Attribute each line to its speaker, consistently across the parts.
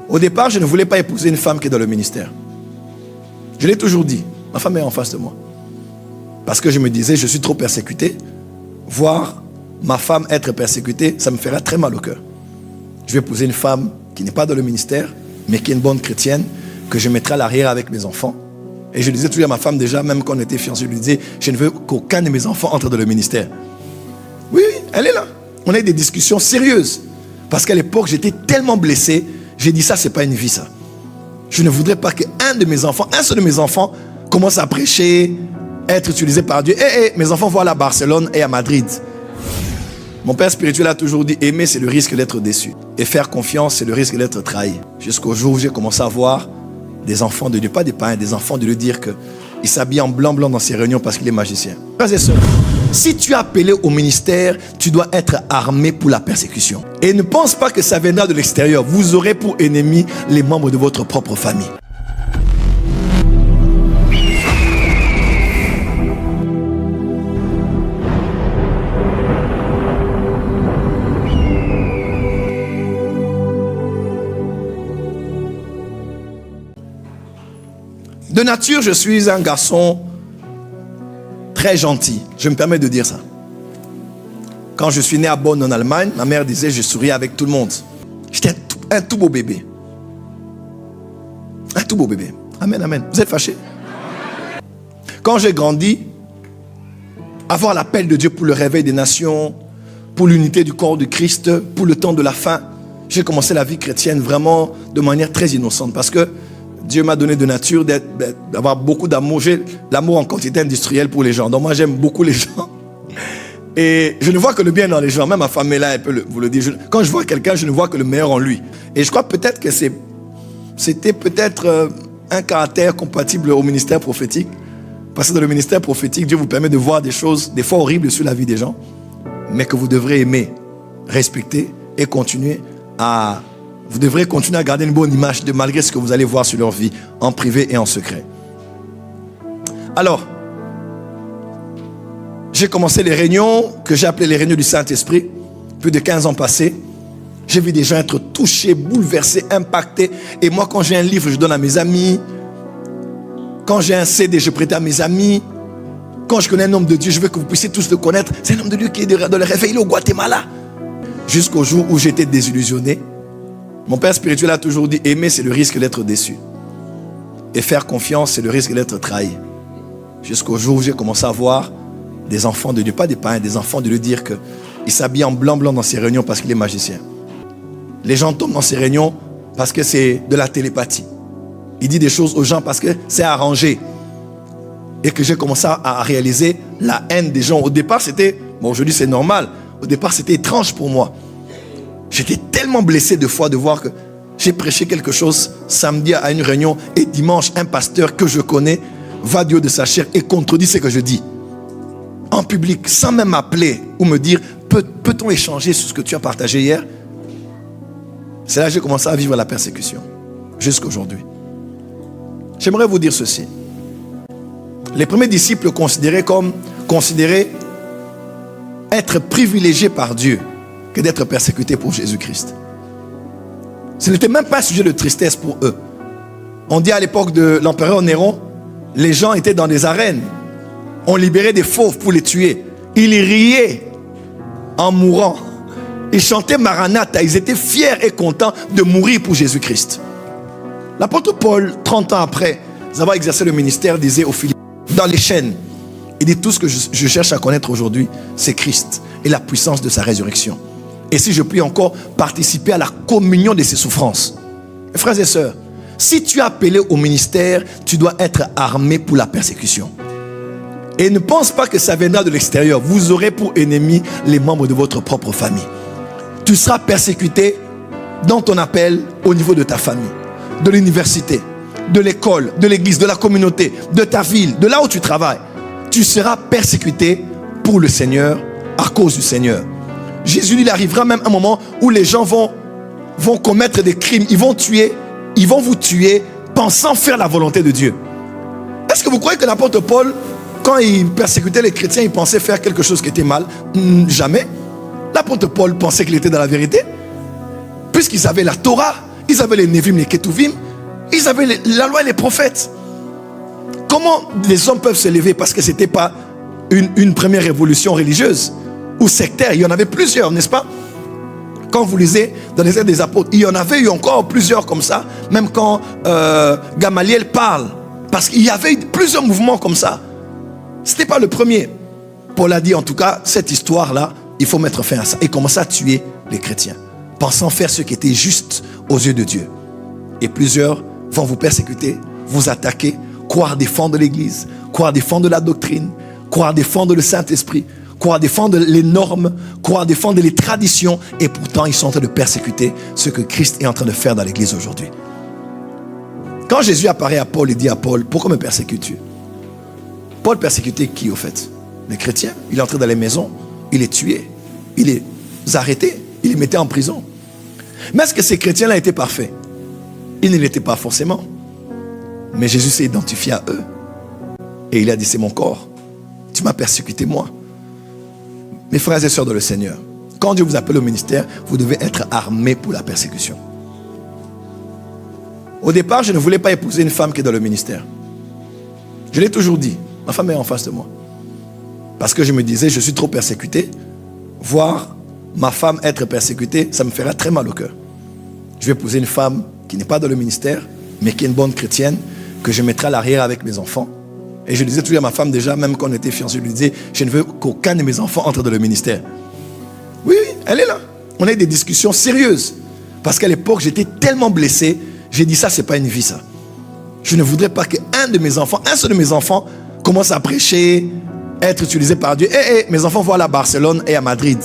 Speaker 1: Au départ, je ne voulais pas épouser une femme qui est dans le ministère. Je l'ai toujours dit. Ma femme est en face de moi. Parce que je me disais, je suis trop persécuté. Voir ma femme être persécutée, ça me fera très mal au cœur. Je vais épouser une femme qui n'est pas dans le ministère, mais qui est une bonne chrétienne, que je mettrai à l'arrière avec mes enfants. Et je disais toujours à ma femme déjà, même quand on était fiancés, je lui disais, je ne veux qu'aucun de mes enfants entre dans le ministère. Oui, elle est là. On a eu des discussions sérieuses. Parce qu'à l'époque, j'étais tellement blessé, j'ai dit ça, c'est pas une vie ça. Je ne voudrais pas qu'un de mes enfants, un seul de mes enfants, commence à prêcher, être utilisé par Dieu. Mes enfants vont aller à Barcelone et à Madrid. Mon père spirituel a toujours dit, aimer c'est le risque d'être déçu. Et faire confiance c'est le risque d'être trahi. Jusqu'au jour où j'ai commencé à voir des enfants de Dieu, pas des païens, des enfants de lui dire qu'il s'habille en blanc dans ses réunions parce qu'il est magicien. Frères et sœurs, si tu es appelé au ministère, tu dois être armé pour la persécution. Et ne pense pas que ça viendra de l'extérieur. Vous aurez pour ennemis les membres de votre propre famille. De nature, je suis un garçon très gentil. Je me permets de dire ça. Quand je suis né à Bonn en Allemagne, ma mère disait je souriais avec tout le monde. J'étais un tout beau bébé. Un tout beau bébé. Amen, amen. Vous êtes fâchés? Quand j'ai grandi, avoir l'appel de Dieu pour le réveil des nations, pour l'unité du corps de Christ, pour le temps de la fin, j'ai commencé la vie chrétienne vraiment de manière très innocente parce que Dieu m'a donné de nature d'avoir beaucoup d'amour. J'ai l'amour en quantité industrielle pour les gens. Donc moi, j'aime beaucoup les gens. Et je ne vois que le bien dans les gens. Même ma femme est là, elle peut vous le dire. Quand je vois quelqu'un, je ne vois que le meilleur en lui. Et je crois peut-être que c'était peut-être un caractère compatible au ministère prophétique. Parce que dans le ministère prophétique, Dieu vous permet de voir des choses, des fois horribles sur la vie des gens, mais que vous devrez aimer, respecter et continuer à... Vous devrez continuer à garder une bonne image de malgré ce que vous allez voir sur leur vie, en privé et en secret. Alors, j'ai commencé les réunions que j'ai appelées les réunions du Saint-Esprit, plus de 15 ans passés. J'ai vu des gens être touchés, bouleversés, impactés. Et moi, quand j'ai un livre, je donne à mes amis. Quand j'ai un CD, je prête à mes amis. Quand je connais un homme de Dieu, je veux que vous puissiez tous le connaître. C'est un homme de Dieu qui est dans le réveil au Guatemala. Jusqu'au jour où j'étais désillusionné. Mon père spirituel a toujours dit, aimer c'est le risque d'être déçu. Et faire confiance c'est le risque d'être trahi. Jusqu'au jour où j'ai commencé à voir des enfants de Dieu, pas des païens, des enfants de lui dire qu'il s'habille en blanc dans ses réunions parce qu'il est magicien. Les gens tombent dans ses réunions parce que c'est de la télépathie. Il dit des choses aux gens parce que c'est arrangé. Et que j'ai commencé à réaliser la haine des gens. Au départ c'était, bon aujourd'hui c'est normal, au départ c'était étrange pour moi. J'étais tellement blessé de foi de voir que j'ai prêché quelque chose samedi à une réunion et dimanche, un pasteur que je connais va du haut de sa chair et contredit ce que je dis. En public, sans même m'appeler ou me dire, peut-on échanger sur ce que tu as partagé hier? C'est là que j'ai commencé à vivre la persécution, jusqu'à aujourd'hui. J'aimerais vous dire ceci. Les premiers disciples considéraient être privilégiés par Dieu que d'être persécutés pour Jésus-Christ. Ce n'était même pas un sujet de tristesse pour eux. On dit à l'époque de l'empereur Néron, les gens étaient dans des arènes. On libérait des fauves pour les tuer. Ils riaient en mourant. Ils chantaient Maranatha. Ils étaient fiers et contents de mourir pour Jésus-Christ. L'apôtre Paul, 30 ans après avoir exercé le ministère, disait aux Philippiens, dans les chaînes, il dit tout ce que je cherche à connaître aujourd'hui, c'est Christ et la puissance de sa résurrection. Et si je puis encore participer à la communion de ses souffrances. Frères et sœurs, si tu es appelé au ministère, tu dois être armé pour la persécution. Et ne pense pas que ça viendra de l'extérieur. Vous aurez pour ennemis les membres de votre propre famille. Tu seras persécuté dans ton appel au niveau de ta famille, de l'université, de l'école, de l'église, de la communauté, de ta ville, de là où tu travailles. Tu seras persécuté pour le Seigneur, à cause du Seigneur. Jésus, il arrivera même un moment où les gens vont commettre des crimes, ils vont vous tuer pensant faire la volonté de Dieu. Est-ce que vous croyez que l'apôtre Paul, quand il persécutait les chrétiens, il pensait faire quelque chose qui était mal? Jamais. L'apôtre Paul pensait qu'il était dans la vérité. Puisqu'ils avaient la Torah, ils avaient les Névim, les Ketuvim, ils avaient la loi et les prophètes. Comment les hommes peuvent se lever? Parce que ce n'était pas une première révolution religieuse ou sectaire. Il y en avait plusieurs, n'est-ce pas? Quand vous lisez dans les Actes des Apôtres, il y en avait eu encore plusieurs comme ça. Même quand Gamaliel parle. Parce qu'il y avait plusieurs mouvements comme ça. Ce n'était pas le premier. Paul a dit en tout cas, cette histoire-là, il faut mettre fin à ça. Et commencer à tuer les chrétiens, pensant faire ce qui était juste aux yeux de Dieu. Et plusieurs vont vous persécuter, vous attaquer, croire défendre l'Église, croire défendre la doctrine, croire défendre le Saint-Esprit, croire défendre les normes, croire défendre les traditions. Et pourtant, ils sont en train de persécuter ce que Christ est en train de faire dans l'Église aujourd'hui. Quand Jésus apparaît à Paul, il dit à Paul, pourquoi me persécutes-tu? Paul persécutait qui au fait? Les chrétiens. Il est entré dans les maisons, il les tuait, il les arrêtait, il les mettait en prison. Mais est-ce que ces chrétiens-là étaient parfaits? Ils ne l'étaient pas forcément. Mais Jésus s'est identifié à eux. Et il a dit, c'est mon corps. Tu m'as persécuté moi. Mes frères et sœurs dans le Seigneur, quand Dieu vous appelle au ministère, vous devez être armés pour la persécution. Au départ, je ne voulais pas épouser une femme qui est dans le ministère. Je l'ai toujours dit. Ma femme est en face de moi. Parce que je me disais, je suis trop persécuté. Voir ma femme être persécutée, ça me fera très mal au cœur. Je vais épouser une femme qui n'est pas dans le ministère, mais qui est une bonne chrétienne, que je mettrai à l'arrière avec mes enfants. Et je disais toujours à ma femme déjà, même quand on était fiancés, je lui disais, je ne veux qu'aucun de mes enfants entre dans le ministère. Oui, elle est là. On a eu des discussions sérieuses. Parce qu'à l'époque, j'étais tellement blessé, j'ai dit ça, c'est pas une vie ça. Je ne voudrais pas qu'un de mes enfants, un seul de mes enfants, commence à prêcher, être utilisé par Dieu. Mes enfants vont aller à Barcelone et à Madrid.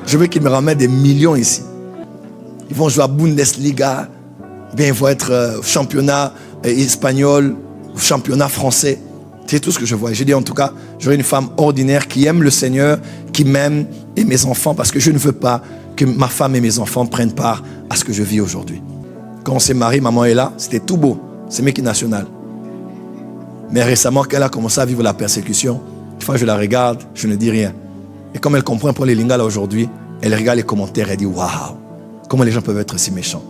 Speaker 1: Je veux qu'ils me ramènent des millions ici. Ils vont jouer à Bundesliga, bien ils vont être championnat espagnol, championnat français. C'est tout ce que je vois. J'ai dit en tout cas, j'aurai une femme ordinaire qui aime le Seigneur, qui m'aime et mes enfants, parce que je ne veux pas que ma femme et mes enfants prennent part à ce que je vis aujourd'hui. Quand on s'est marié, maman est là, c'était tout beau. C'est Meki National. Mais récemment, quand elle a commencé à vivre la persécution, une fois je la regarde, je ne dis rien. Et comme elle comprend pour les Lingala aujourd'hui, elle regarde les commentaires et dit waouh, comment les gens peuvent être si méchants.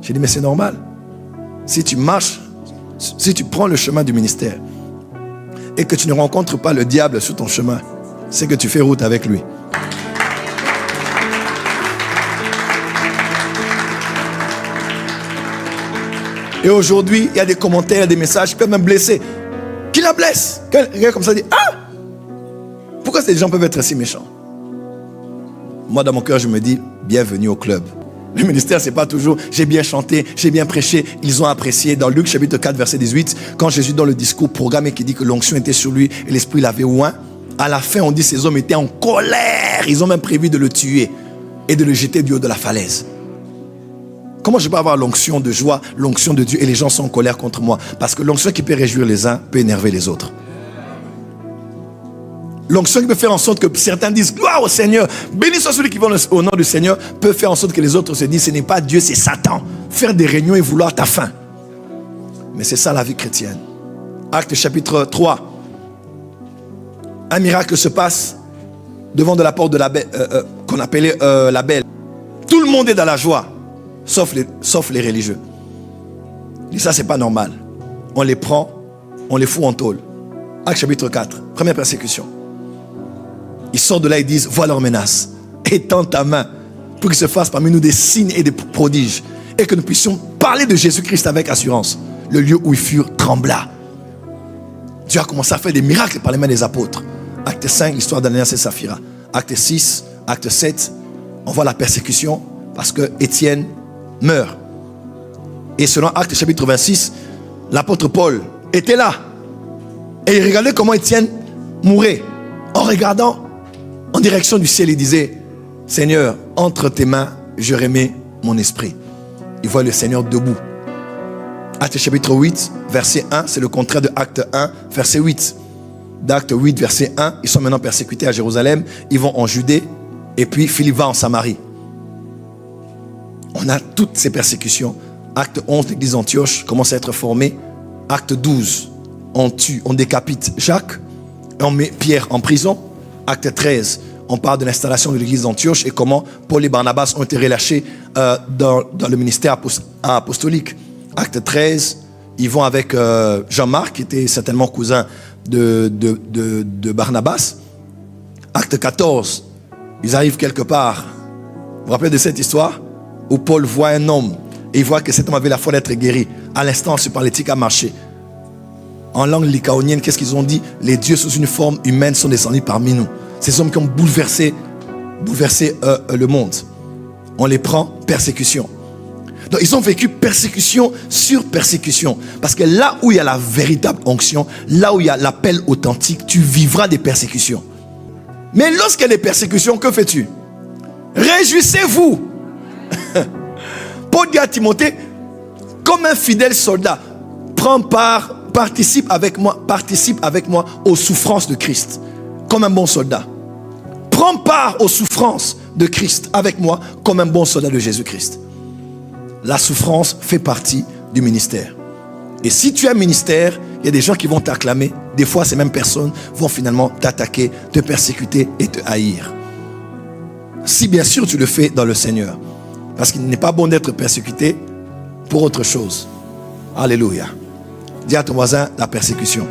Speaker 1: J'ai dit mais c'est normal. Si tu marches, si tu prends le chemin du ministère et que tu ne rencontres pas le diable sur ton chemin, c'est que tu fais route avec lui. Et aujourd'hui, il y a des commentaires, des messages qui peuvent me blesser. Qui la blesse? Quelqu'un comme ça dit, ah! Pourquoi ces gens peuvent être si méchants? Moi, dans mon cœur, je me dis, bienvenue au club. Le ministère, c'est pas toujours, j'ai bien chanté, j'ai bien prêché, ils ont apprécié. Dans Luc chapitre 4, verset 18, quand Jésus, dans le discours programmé qui dit que l'onction était sur lui et l'esprit l'avait oint, à la fin, on dit ces hommes étaient en colère. Ils ont même prévu de le tuer et de le jeter du haut de la falaise. Comment je peux avoir l'onction de joie, l'onction de Dieu et les gens sont en colère contre moi? Parce que l'onction qui peut réjouir les uns peut énerver les autres. L'onction qui peut faire en sorte que certains disent gloire au Seigneur, béni soit celui qui va au nom du Seigneur, peut faire en sorte que les autres se disent ce n'est pas Dieu, c'est Satan. Faire des réunions et vouloir ta faim. Mais c'est ça la vie chrétienne. Acte chapitre 3. Un miracle se passe devant de la porte de la belle, qu'on appelait la belle. Tout le monde est dans la joie. Sauf les religieux. Et ça, c'est pas normal. On les prend, on les fout en tôle. Acte chapitre 4, première persécution. Ils sortent de là et disent, voilà leur menace. Étends ta main pour qu'il se fasse parmi nous des signes et des prodiges. Et que nous puissions parler de Jésus-Christ avec assurance. Le lieu où ils furent trembla. Dieu a commencé à faire des miracles par les mains des apôtres. Acte 5, l'histoire d'Ananias et Saphira. Acte 6, acte 7, on voit la persécution parce que Étienne meurt. Et selon Acte chapitre 26, l'apôtre Paul était là. Et il regardait comment Étienne mourait. En regardant en direction du ciel, il disait, Seigneur, entre tes mains, je remets mon esprit. Il voit le Seigneur debout. Acte chapitre 8, verset 1, c'est le contraire de Acte 1, verset 8. D'Acte 8, verset 1, ils sont maintenant persécutés à Jérusalem, ils vont en Judée, et puis Philippe va en Samarie. On a toutes ces persécutions. Acte 11, l'église d'Antioche commence à être formée. Acte 12, on tue, on décapite Jacques, on met Pierre en prison. Acte 13, on parle de l'installation de l'église d'Antioche et comment Paul et Barnabas ont été relâchés dans le ministère apostolique. Acte 13, ils vont avec Jean-Marc, qui était certainement cousin de Barnabas. Acte 14, ils arrivent quelque part. Vous vous rappelez de cette histoire où Paul voit un homme et il voit que cet homme avait la foi d'être guéri. À l'instant, ce paralytique a marché. En langue lycaonienne, qu'est-ce qu'ils ont dit? Les dieux sous une forme humaine sont descendus parmi nous. Ces hommes qui ont bouleversé le monde. On les prend persécution. Donc ils ont vécu persécution sur persécution. Parce que là où il y a la véritable onction, là où il y a l'appel authentique, tu vivras des persécutions. Mais lorsqu'il y a des persécutions, que fais-tu? Réjouissez-vous. Paul dit à Timothée, comme un fidèle soldat, prends part, participe avec moi aux souffrances de Christ. Comme un bon soldat. Prends part aux souffrances de Christ avec moi comme un bon soldat de Jésus-Christ. La souffrance fait partie du ministère. Et si tu as un ministère, il y a des gens qui vont t'acclamer. Des fois, ces mêmes personnes vont finalement t'attaquer, te persécuter et te haïr. Si bien sûr tu le fais dans le Seigneur. Parce qu'il n'est pas bon d'être persécuté pour autre chose. Alléluia. Dis à ton voisin la persécution.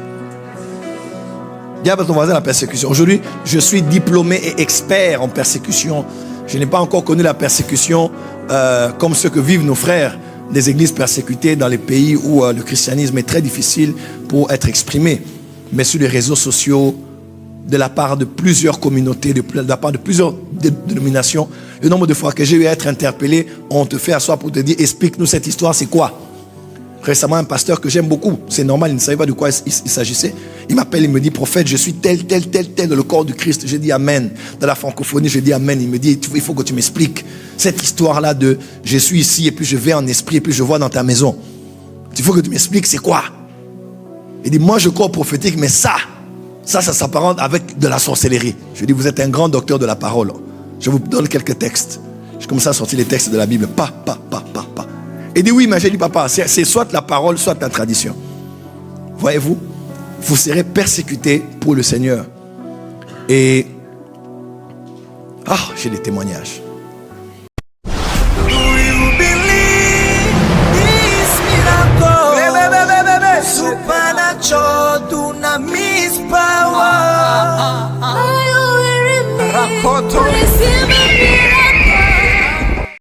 Speaker 1: Dis à ton voisin la persécution. Aujourd'hui, je suis diplômé et expert en persécution. Je n'ai pas encore connu la persécution comme ce que vivent nos frères des églises persécutées dans les pays où le christianisme est très difficile pour être exprimé. Mais sur les réseaux sociaux, de la part de plusieurs communautés, de la part de plusieurs dénominations, le nombre de fois que j'ai eu à être interpellé, on te fait asseoir pour te dire, explique-nous cette histoire, c'est quoi? Récemment, un pasteur que j'aime beaucoup, c'est normal, il ne savait pas de quoi il s'agissait. Il m'appelle, il me dit, prophète, je suis tel dans le corps du Christ. J'ai dit amen. Dans la francophonie, je dis amen. Il me dit, il faut que tu m'expliques cette histoire-là de je suis ici et puis je vais en esprit et puis je vois dans ta maison. Il faut que tu m'expliques c'est quoi. Il dit, moi je crois au prophétique, mais ça s'apparente avec de la sorcellerie. Je dis, vous êtes un grand docteur de la parole. Je vous donne quelques textes. Je commence à sortir les textes de la Bible. Pas. Il dit oui, mais j'ai dit papa, c'est soit la parole, soit la tradition. Voyez-vous, vous serez persécutés pour le Seigneur. Et j'ai des témoignages.